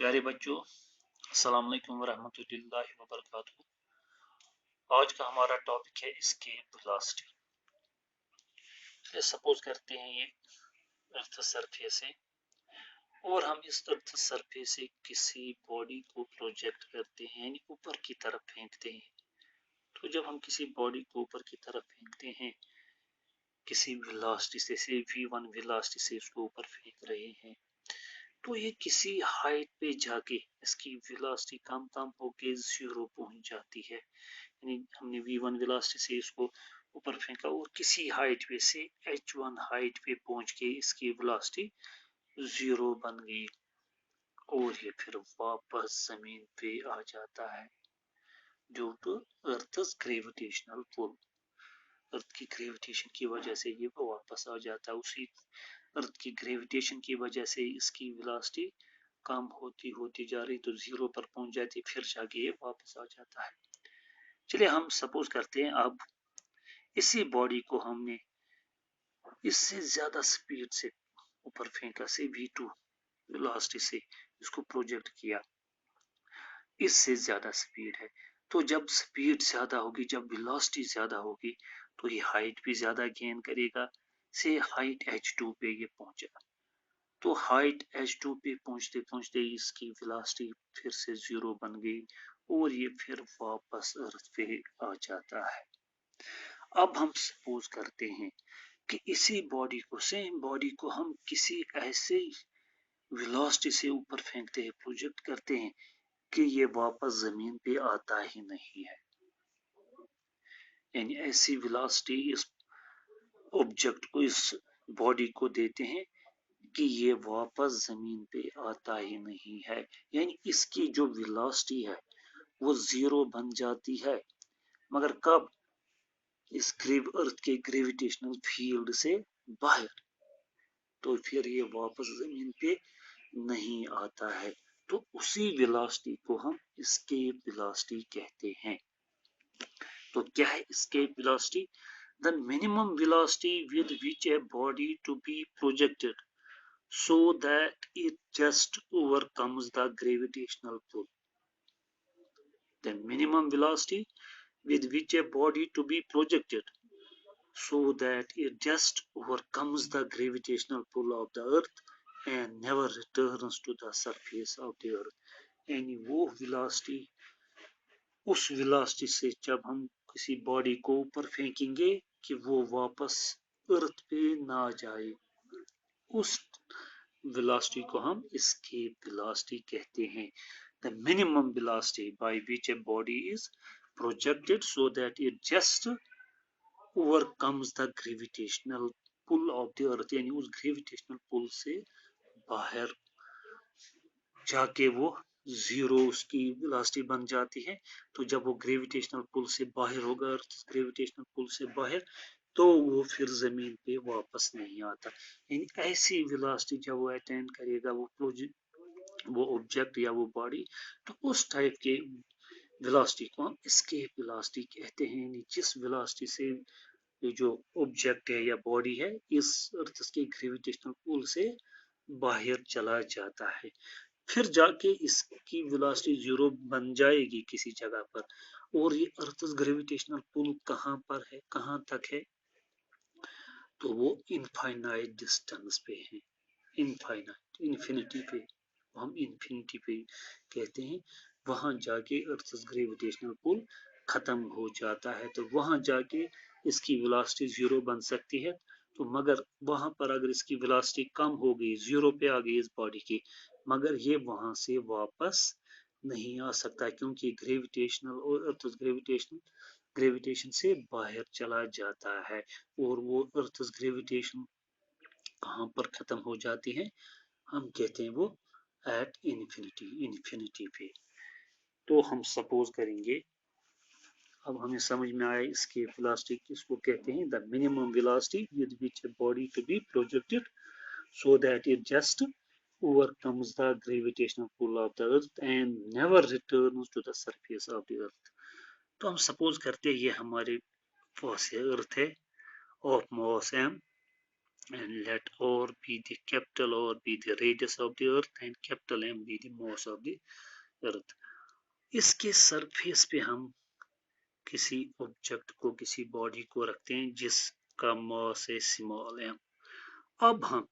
प्यारे बच्चों, अस्सलाम वालेकुम वरहमतुल्लाहि वबरकातुहू। आज का हमारा टॉपिक है एस्केप वेलोसिटी। सपोज करते हैं ये अर्थ सरफेस है और हम इस अर्थ सरफेस से किसी बॉडी को प्रोजेक्ट करते हैं, यानी ऊपर की तरफ फेंकते हैं। तो जब हम किसी बॉडी को ऊपर की तरफ फेंकते हैं किसी वेलोसिटी से v1 वेलोसिटी से उसको ऊपर फेंक रहे हैं, तो ये किसी हाइट पे जाके इसकी वेलोसिटी कम कम होके जीरो पहुंच जाती है। यानी हमने v1 वेलोसिटी से इसको ऊपर फेंका और किसी हाइट पे से h1 हाइट पे पहुंच के इसकी वेलोसिटी जीरो बन गई और ये फिर वापस जमीन पे आ जाता है ड्यू टू अर्थ's ग्रेविटेशनल पुल। अर्थ की ग्रेविटेशन की वजह से ये वापस आ जाता है। उसी अर्थ की ग्रेविटेशन की वजह से इसकी वेलोसिटी कम होती होती जा रही तो जीरो पर पहुंच जाती, फिर जाके ये वापस आ जाता है। चलिए हम सपोज करते हैं अब इसी बॉडी को हमने इससे ज्यादा स्पीड से ऊपर फेंका, से v2 वेलोसिटी से इसको प्रोजेक्ट किया, इससे ज्यादा स्पीड है। तो जब स्पीड ज्यादा होगी, जब वेलोसिटी ज्यादा होगी, तो ये हाइट भी ज्यादा गेन करेगा। से हाइट h2 पे ये पहुंचा, तो हाइट h2 पे पहुंचते पहुंचते इसकी वेलोसिटी फिर से जीरो बन गई और ये फिर वापस अर्थ पे आ जाता है। अब हम सपोज करते हैं कि इसी बॉडी को, सेम बॉडी को हम किसी ऐसे वेलोसिटी से ऊपर फेंकते हैं, प्रोजेक्ट करते हैं कि ये वापस जमीन पे आता ही नहीं है। यानी ऐसी वेलोसिटी इस ऑब्जेक्ट को, इस बॉडी को देते हैं कि ये वापस जमीन पे आता ही नहीं है। यानी इसकी जो वेलोसिटी है वो जीरो बन जाती है, मगर कब? इस अर्थ के ग्रेविटेशनल फील्ड से बाहर, तो फिर ये वापस जमीन पे नहीं आता है। तो उसी वेलोसिटी को हम एस्केप वेलोसिटी कहते हैं। तो क्या है escape velocity? The minimum velocity with which a body to be projected so that it just overcomes the gravitational pull. The minimum velocity with which a body to be projected so that it just overcomes the gravitational pull of the earth and never returns to the surface of the earth. यानी वो velocity, उस velocity से जब हम किसी body को ऊपर फेंकेंगे कि वो वापस अर्थ पे ना जाए, उस वेलोसिटी को हम एस्केप वेलोसिटी कहते हैं। The minimum velocity by which a body is projected so that it just overcomes the gravitational pull of the earth, यानी उस gravitational pull से बाहर जाके वो जीरो उसकी वेलोसिटी बन जाती है। तो जब वो ग्रेविटेशनल पुल से बाहर होगा, अर्थ ग्रेविटेशनल पुल से बाहर, तो वो फिर जमीन पे वापस नहीं आता। यानी ऐसी वेलोसिटी जब वो अटेन करेगा वो ऑब्जेक्ट या वो बॉडी, तो उस टाइप के वेलोसिटी को हम एस्केप वेलोसिटी कहते हैं। यानी जिस वेलोसिटी से ये जो ऑब्जेक्ट है या बॉडी है इस अर्थ के ग्रेविटेशनल पुल से बाहर चला जाता है, फिर जाके इसकी वेलोसिटी जीरो बन जाएगी किसी जगह पर। और ये अर्थ ग्रेविटेशनल पुल कहाँ पर है, कहाँ तक है? तो वो इनफाइनाइट डिस्टेंस पे है, इनफाइनाइट, इन्फिनिटी पे, हम इन्फिनिटी पे कहते हैं। वहां जाके अर्थ ग्रेविटेशनल पुल खत्म हो जाता है, तो वहां जाके इसकी वेलोसिटी जीरो बन सकती है। तो मगर वहां पर अगर इसकी वेलोसिटी कम हो गई, जीरो पे आ गई इस बॉडी की, मगर ये वहां से वापस नहीं आ सकता क्योंकि ग्रेविटेशनल और अर्थ ग्रेविटेशन से बाहर चला जाता है। और वो अर्थ ग्रेविटेशन कहाँ पर खत्म हो जाती है? हम कहते हैं वो एट इन्फिनिटी, इन्फिनिटी पे। तो हम सपोज करेंगे, अब हमें समझ में आया इसके वेलोसिटी किसको कहते हैं। The minimum velocity with which a body to be projected so that it just overcomes the gravitational pull of the earth and never returns to the surface of the earth. तो हम suppose करते हैं ये हमारे पास अर्थ है of mass m, and let R be the capital R be the radius of the earth and capital M be the mass of the earth. इसके surface पे हम किसी ऑब्जेक्ट को, किसी बॉडी को रखते हैं जिसका मास है स्मॉल m। अब हम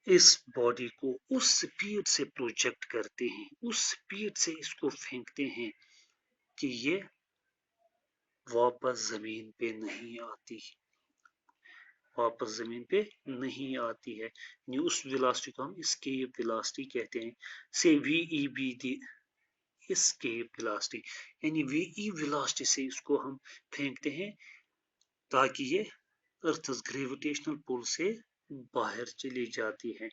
इस बॉडी को उस स्पीड से प्रोजेक्ट करते हैं, उस स्पीड से इसको फेंकते हैं कि ये वापस जमीन पे नहीं आती, वापस जमीन पे नहीं आती है। उस वेलोसिटी को हम एस्केप वेलोसिटी कहते हैं। Say V be the escape velocity, यानी वी वेलोसिटी से इसको हम फेंकते हैं ताकि ये अर्थ ग्रेविटेशनल पुल से बाहर चली जाती है।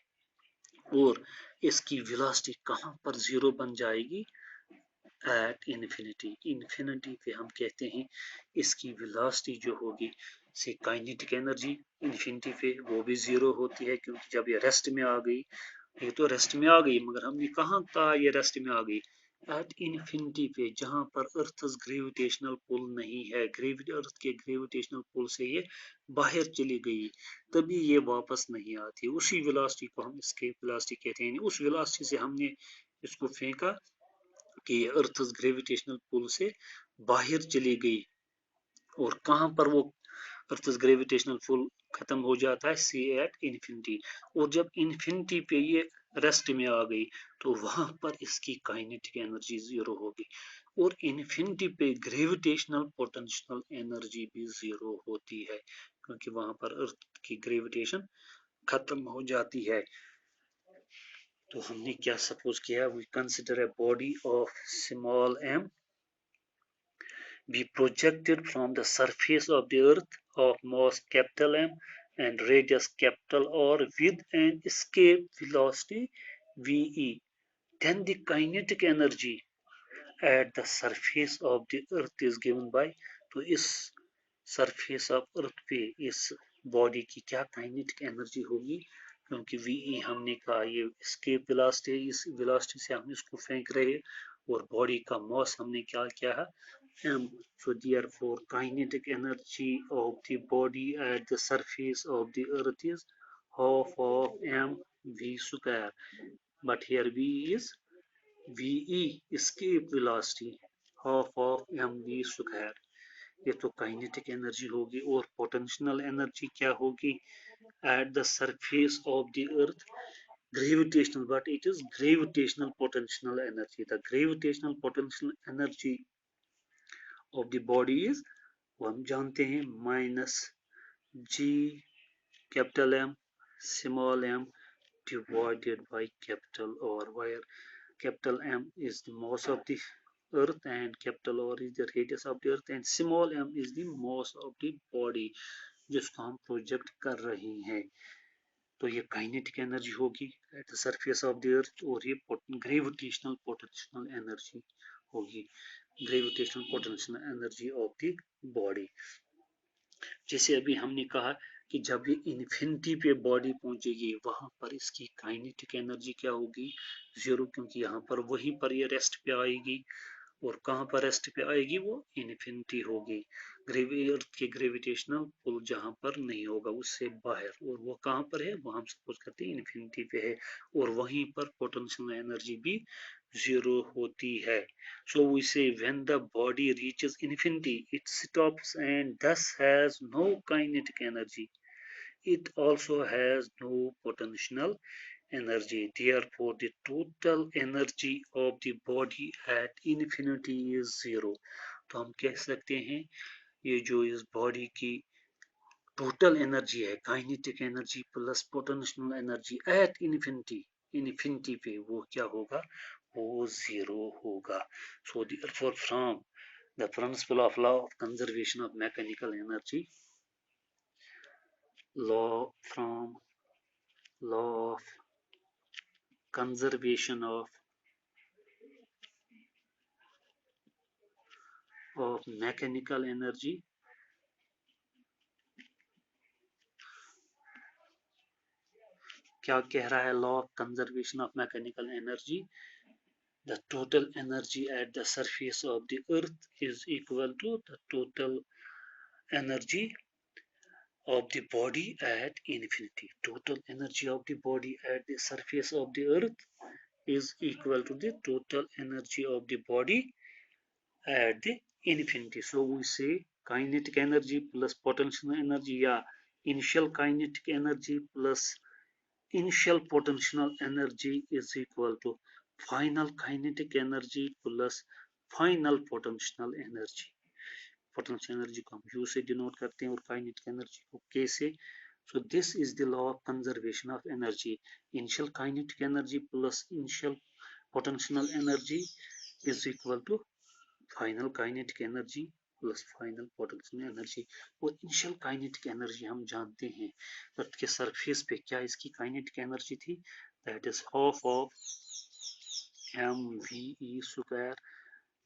और इसकी वेलोसिटी कहां पर जीरो बन जाएगी? At infinity. इन्फिनिटी पे हम कहते हैं इसकी वेलोसिटी जो होगी से काइनेटिक एनर्जी इन्फिनिटी पे वो भी जीरो होती है, क्योंकि जब ये रेस्ट में आ गई, ये तो रेस्ट में आ गई, मगर हमने कहा कहा ये रेस्ट में आ गई? एट इन्फिनिटी पे, जहां पर अर्थ ग्रेविटेशनल पुल नहीं है, अर्थ के ग्रेविटेशनल पुल से ये बाहर चली गई, तभी ये वापस नहीं आती। उसी वेलोसिटी को हम एस्केप वेलोसिटी कहते हैं। उस वेलोसिटी से हमने इसको फेंका कि अर्थ ग्रेविटेशनल पुल से बाहर चली गई, और कहां पर वो अर्थ ग्रेविटेशनल पुल खत्म हो जाता है? सी एट इन्फिनिटी। और जब इन्फिनिटी पे ये रेस्ट में आ गई तो वहां पर इसकी काइनेटिक एनर्जी जीरो होगी, और इन्फिनिटी पे ग्रेविटेशनल पोटेंशियल एनर्जी भी जीरो होती है, क्योंकि वहां पर अर्थ की ग्रेविटेशन खत्म हो जाती है। तो हमने क्या सपोज किया? We consider a body of small m be projected from the surface of the earth of mass capital M and radius capital R with an escape velocity VE. Then the kinetic energy at the surface of the earth is given by, तो इस surface of earth पे इस body की क्या kinetic energy होगी? क्योंकि we हमने कहा ये एस्केप वेलोसिटी है, इस वेलोसिटी से हम इसको फेंक रहे हैं, और बॉडी का मास हमने क्या किया है? m. So therefore kinetic energy of the body at the surface of the earth is half of mv square, but here v is ve escape velocity, half of mv square। ये तो kinetic energy होगी। और potential energy क्या होगी? At the surface of the earth gravitational, but it is gravitational potential energy. The gravitational potential energy of the body is, वो हम जानते हैं, minus G capital M small M divided by capital R, where capital M is the mass of the earth and capital R is the radius of the earth and small m is the mass of the body जिसको हम project कर रहे हैं। तो ये kinetic energy होगी at the surface of the अर्थ, और ये ग्रेविटेशनल पोटेंशियल एनर्जी होगी, gravitational potential energy of the body. जैसे अभी हमने कहा कि जब ये इन्फिनिटी पे बॉडी पहुंचेगी वहां पर इसकी काइनेटिक एनर्जी क्या होगी? जीरो, क्योंकि यहाँ पर वहीं पर ये रेस्ट पे आएगी, और कहां पर रेस्ट पे आएगी? वो इन्फिनिटी होगी, अर्थ के ग्रेविटेशनल पुल जहां पर नहीं होगा उससे बाहर, और वो कहां पर है? वो हम सपोज करते हैं इन्फिनिटी पे है, और वहीं पर पोटेंशियल एनर्जी भी जीरो होती है। So we say when the body reaches infinity, it stops and thus has no kinetic energy. It also has no potential energy. Therefore, the total energy of the body at infinity is zero. तो हम कह सकते हैं ये जो इस body की total energy है, kinetic energy plus potential energy at infinity, infinity पे वो क्या होगा? वो जीरो होगा। सो therefore from the principle of law of conservation of mechanical energy, law from law of conservation of mechanical energy, क्या कह रहा है? Law of conservation of mechanical energy, the total energy at the surface of the earth is equal to the total energy of the body at infinity. Total energy of the body at the surface of the earth is equal to the total energy of the body at the infinity. So we say kinetic energy plus potential energy, yeah, initial kinetic energy plus initial potential energy is equal to final kinetic energy plus final potential energy. Potential energy को हम you से denote करते हैं और kinetic energy को के से. So this is the law of conservation of energy. Initial kinetic energy plus initial potential energy is equal to final kinetic energy plus final potential energy. और इनिशियल काइनेटिक एनर्जी हम जानते हैं अर्थ के surface पे क्या इसकी काइनेटिक एनर्जी थी, that is half of M V E square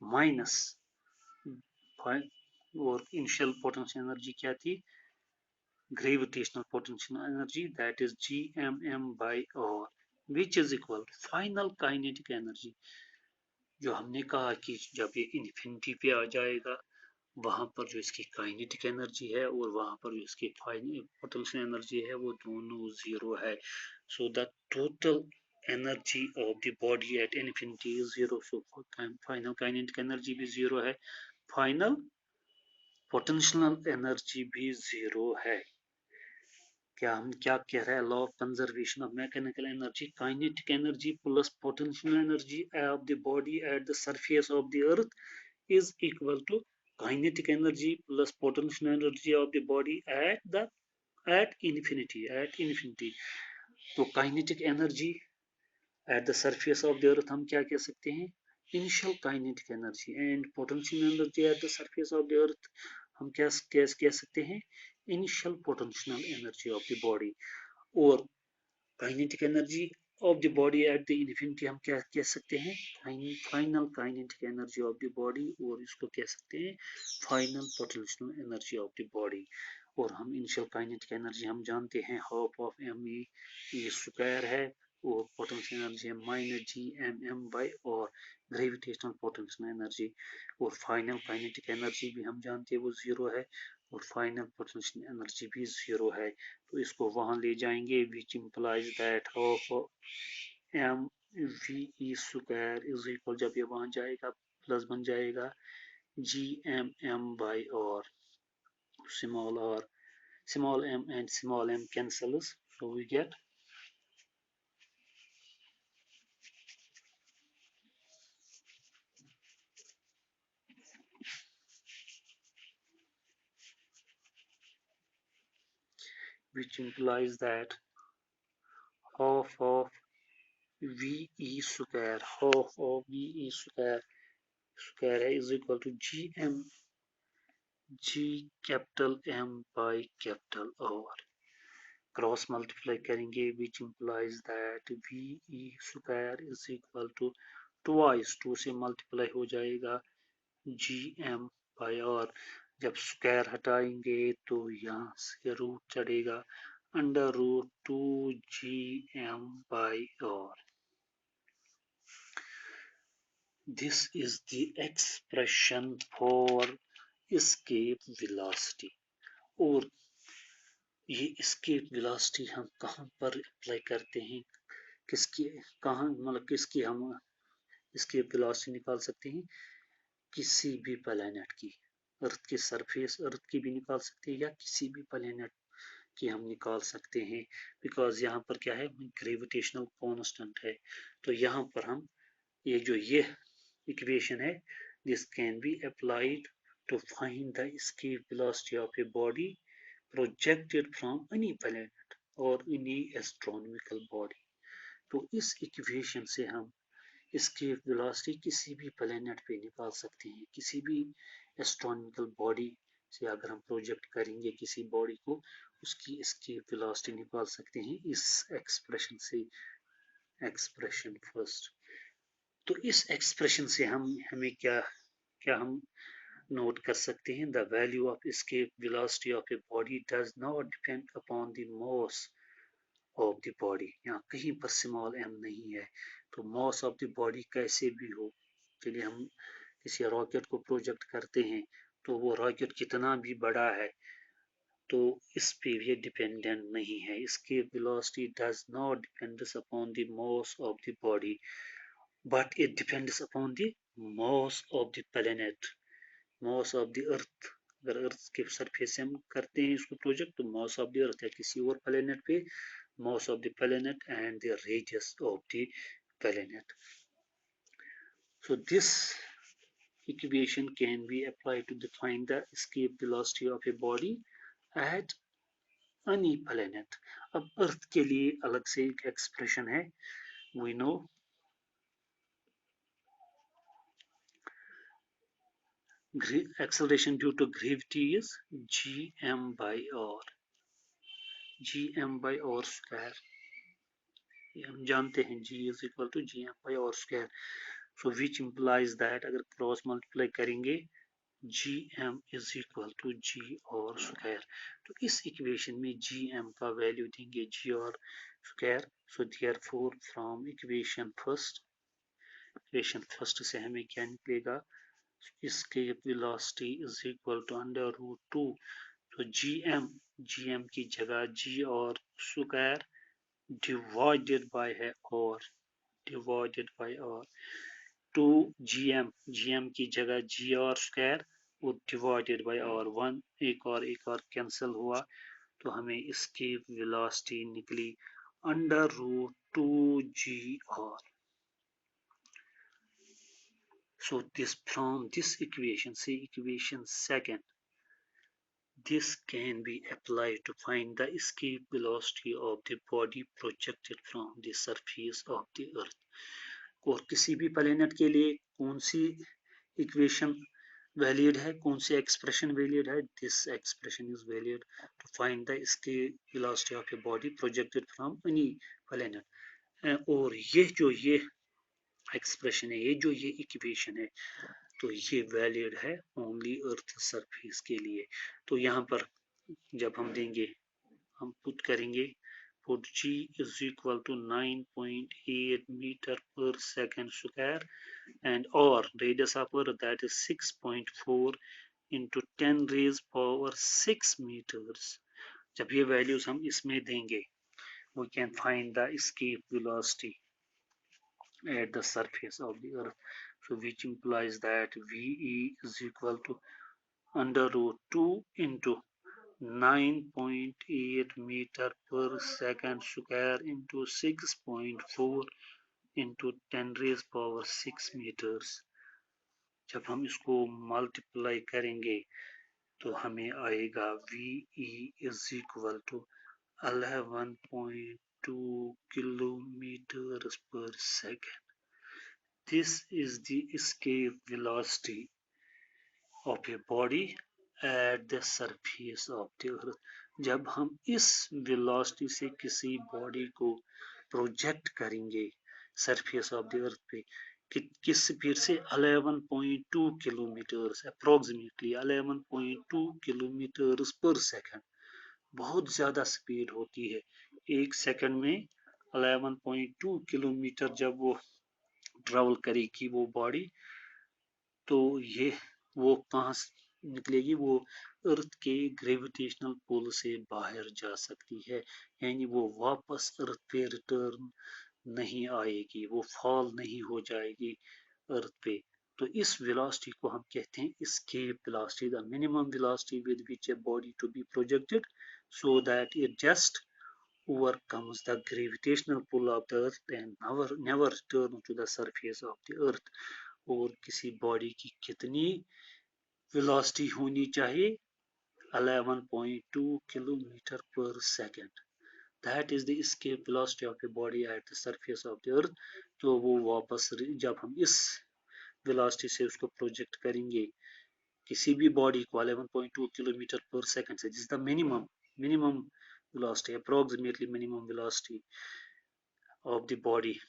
minus, और इनिशियल पोटेंशियल एनर्जी क्या थी, gravitational potential energy, that is gmm by r, which is equal to final kinetic energy. जो हमने कहा कि जब ये इन्फिनिटी पे आ जाएगा वहां पर जो इसकी काइनेटिक एनर्जी है और वहां पर जो इसकी पोटेंशियल एनर्जी है वो दोनों जीरो है. So the total energy of the body at infinity is zero. So final kinetic energy भी जीरो है, फाइनल पोटेंशियल एनर्जी भी जीरो है. क्या हम क्या कह रहे हैं, law of conservation of mechanical energy, kinetic energy plus potential energy of the body at the surface of the earth is equal to kinetic energy plus potential energy of the body at infinity. तो kinetic energy at the surface of the earth हम क्या कह सकते हैं, initial kinetic energy, and potential energy at the surface of the earth हम क्या कह सकते हैं, initial potential energy of the body. और kinetic energy of the body at the infinity हम क्या कह सकते हैं, final kinetic energy of the body, और इसको कह सकते हैं final potential energy of the body. और हम इनिशियल काइनेटिक एनर्जी हम जानते हैं half of M E square है, और पोटेंशियल एनर्जी है minus G M M by R gravitational potential energy. और फाइनल काइनेटिक एनर्जी भी हम जानते हैं वो जीरो है, और फाइनल पोटेंशियल एनर्जी भी जीरो है. तो इसको वहां ले जाएंगे, which implies that half M V E square is equal, जब ये वहां जाएगा प्लस बन जाएगा G M M by R small m and small m cancels, so we get which implies that half of v e square, half of v e square is equal to gm g capital M by capital R. Cross multiply करेंगे, which implies that v e square is equal to twice, 2 से multiply हो जाएगा G M by R. जब square हटाएंगे तो यहाँ से root चढ़ेगा under root 2gm by r. This is the expression for escape velocity. और ये escape velocity हम कहाँ पर अप्लाई करते हैं, किसकी कहाँ मतलब किसकी हम escape velocity निकाल सकते हैं, किसी भी प्लेनेट की, अर्थ की सरफेस अर्थ की भी निकाल सकते हैं या किसी भी प्लेनेट की हम निकाल सकते हैं, बिकॉज यहाँ पर क्या है, ग्रेविटेशनल कांस्टेंट है. तो यहाँ पर हम ये इक्वेशन है, this can be applied to find the escape velocity of a body projected from any planet और एनी एस्ट्रोनॉमिकल बॉडी. तो इस इक्वेशन से हम एस्केप वेलोसिटी किसी भी प्लैनेट पे निकाल सकते हैं, किसी भी एस्ट्रोनॉमिकल बॉडी से अगर हम प्रोजेक्ट करेंगे किसी बॉडी को, उसकी एस्केप वेलोसिटी निकाल सकते हैं इस एक्सप्रेशन से. एक्सप्रेशन फर्स्ट, तो इस एक्सप्रेशन से हमें क्या हम नोट कर सकते हैं, the value of escape velocity of a body does not depend upon the mass of the body. यहाँ कहीं पर स्मॉल एम नहीं है, तो मास ऑफ द बॉडी कैसे भी हो, चलिए हम किसी रॉकेट को प्रोजेक्ट करते हैं तो वो रॉकेट कितना भी बड़ा है तो इस पे ये डिपेंडेंट नहीं है, इसकी velocity does not depends upon the mass of the body but it depends upon the mass of the planet, mass of the अर्थ। अगर अर्थ के सरफेस से हम करते हैं इसको प्रोजेक्ट, तो मास ऑफ द अर्थ या किसी और प्लेनेट पे mass of the planet and the radius of the planet. So this equation can be applied to define the escape velocity of a body at any planet. अब अर्थ के लिए अलग से एक एक्सप्रेशन है, we know acceleration due to gravity is gm by r, gm by r square, ये हम जानते हैं g is equal to gm by r square. So which implies that अगर क्रॉस मल्टीप्लाई करेंगे gm is equal to g और square, तो इस equation में gm का वैल्यू देंगे g और square. So therefore from equation first से हमें क्या निकलेगा, इसके velocity is equal to under root 2, तो gm की जगह g और स्क्वायर डिवाइडेड बाय है और डिवाइडेड बाय और 2 gm की जगह g और स्क्वायर वो डिवाइडेड बाय और 1, एक और कैंसिल हुआ, तो हमें इसकी वेलोसिटी निकली under root 2g r. So this from this equation, say equation second, this can be applied to find the escape velocity of the body projected from the surface of the earth. और किसी भी planet के लिए कौन सी equation valid है, कौन सी expression valid है, this expression is valid to find the escape velocity of a body projected from any planet. और ये एक्सप्रेशन है, ये इक्वेशन है, तो ये वैलिड है ओनली अर्थ सरफेस के लिए. तो यहाँ पर जब हम देंगे, हम पुट करेंगे, put g is equal to 9.8 meter per second square and or radius of earth that is 6.4 into 10 raised power 6 meters. जब ये वैल्यूज हम इसमें देंगे, we can find the escape velocity at the surface of the earth. So which implies that ve is equal to under root 2 into 9.8 meter per second square into 6.4 into 10 raised power 6 meters. जब हम इसको multiply करेंगे तो हमें आएगा VE is equal to 11.2 kilometers per second. This is the escape velocity of a body at the surface of the earth. जब हम इस वेलोसिटी से किसी बॉडी को प्रोजेक्ट करेंगे सरफेस ऑफ द अर्थ पे, किस स्पीड से 11.2 किलोमीटर, अप्रोक्सीमेटली 11.2 किलोमीटर पर सेकंड, बहुत ज्यादा स्पीड होती है. एक सेकंड में 11.2 किलोमीटर जब वो ट्रेवल करेगी वो बॉडी, तो ये वो कहाँ निकलेगी, वो अर्थ के ग्रेविटेशनल पुल से बाहर जा सकती है, यानी वो वापस अर्थ पे रिटर्न नहीं आएगी, वो फॉल नहीं हो जाएगी अर्थ पे. तो इस वेलोसिटी को हम कहते हैं escape velocity, the minimum velocity with which a body to be projected so that it just overcomes the gravitational pull of the earth and never return to the surface of the earth. और किसी body की कितनी velocity होनी चाहिए, 11.2 kilometre पर second. That is the escape velocity of a body at the surface of the earth. तो वो वापस जब हम इस वेलोसिटी से उसको प्रोजेक्ट करेंगे किसी भी बॉडी को 11.2 किलोमीटर पर सेकंड से, जिस the minimum velocity, approximately minimum velocity of the body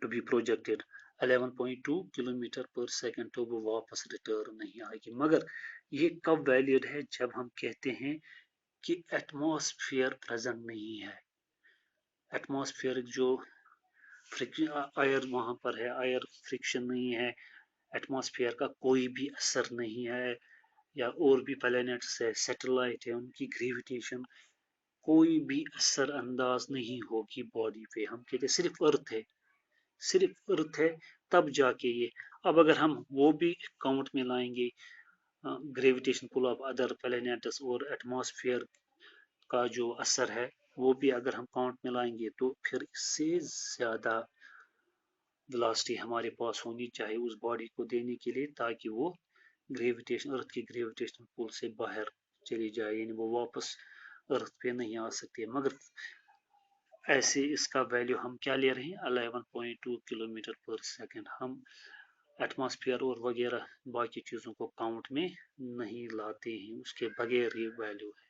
to be projected 11.2 kilometre पर सेकंड, तो वो वापस रिटर्न नहीं आएगी. मगर ये कब वैलिड है, जब हम कहते हैं कि एटमॉस्फेयर प्रेजेंट नहीं है. एटमॉस्फेयर जो एयर वहां पर है, एयर फ्रिक्शन नहीं है, एटमॉस्फेयर का कोई भी असर नहीं है या और भी प्लैनेट्स है, सैटेलाइट है, उनकी ग्रेविटेशन कोई भी असर अंदाज नहीं होगी बॉडी पे। हम कहते सिर्फ अर्थ है, सिर्फ अर्थ है, तब जाके ये। अब अगर हम वो भी काउंट में लाएंगे, gravitation pull of other planets और एटमॉस्फेयर का जो असर है, वो भी अगर हम काउंट में लाएंगे, तो फिर इससे ज्यादा वेलोसिटी हमारे पास होनी चाहिए उस बॉडी को देने के लिए, ताकि वो ग्रेविटेशन, अर्थ की ग्रेविटेशन पुल से बाहर चली जाए, यानी वो वापस अर्थ पे नहीं आ सकती है। मगर ऐसे इसका वैल्यू हम क्या ले रहे हैं, 11.2 किलोमीटर पर सेकंड। हम एटमॉस्फेयर और वगैरह बाकी चीज़ों को काउंट में नहीं लाते हैं, उसके बगैर ये वैल्यू है।